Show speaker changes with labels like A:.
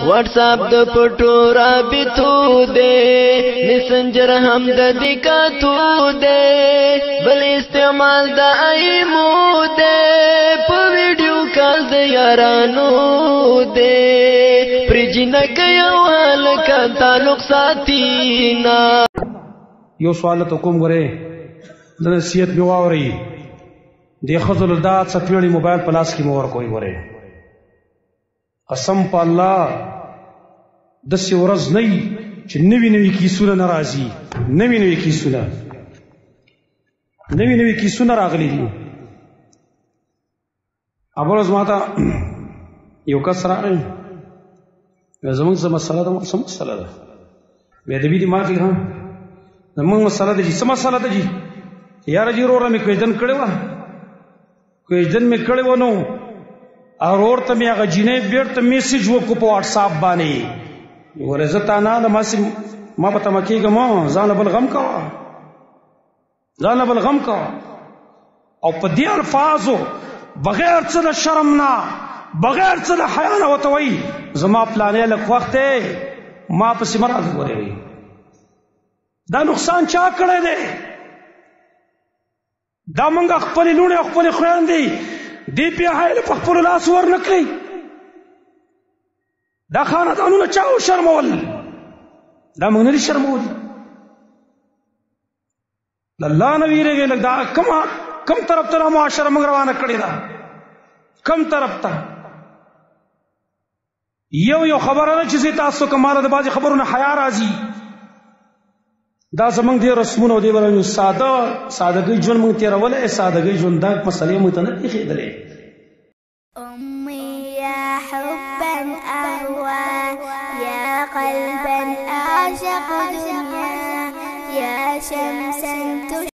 A: what's app the पटो राबितो दे मैसेंजर हम द दिकातो दे बल इस्तेमाल द आईमो दे प वीडियो कॉल द यारानो दे प्रिजिना कयो हाल का ताल्लुक साथीना
B: यो سوال ته کوم غره د نصیحت می واوري د خزل دا څپېړی موبایل پلاس کې مور کوئی غره قسم په الله د سی ورځ نه چې نوی کیسونه ناراضي نوی کیسونه راغلي دي ابرز ماته یو کس راغی زموږ څه مسله ده مې د دې ما کې ها زموږ مسله ده چې څه مسله ده یار جی وروره مې کوژدن کړی و نو اور ته مې هغه جینۍ بیرته میسج وکړو په واټس اپ باندې ورزه تا نه د ما په تمه کېږم ځان بل غم کوه او په دې الفاظو بغیر څه د شرم نه بغیر څه د حیا نه ورته وایي زما پلانې لږ وخت دی ما پسې مه راګورئ دا نقصان چا کړی دی دا موږ خپلې لوڼې او خپلې خویندې دې پیاهیله په خپلو لاس ور نه کړئ دا خاندانونه چا وشرمول دا موږ نه دي شرمولي د الله نه ویرېږئ لږ دا کم طرف ته دا معاشره موږ روانه کړې ده کم طرف ته یو خبره ده چې زه تاسو که ماله د بعضې خبرو نه حیا راځي دا زمونږ دې رسمونه او دې برابر سادهګۍ ژوند موږ تېرولی سادهګۍ ژوند دا مسلې موږ ته نه پېښېدلې
C: أمي يا حبا أهوى يا قلبا أعشق دنيا يا شمسا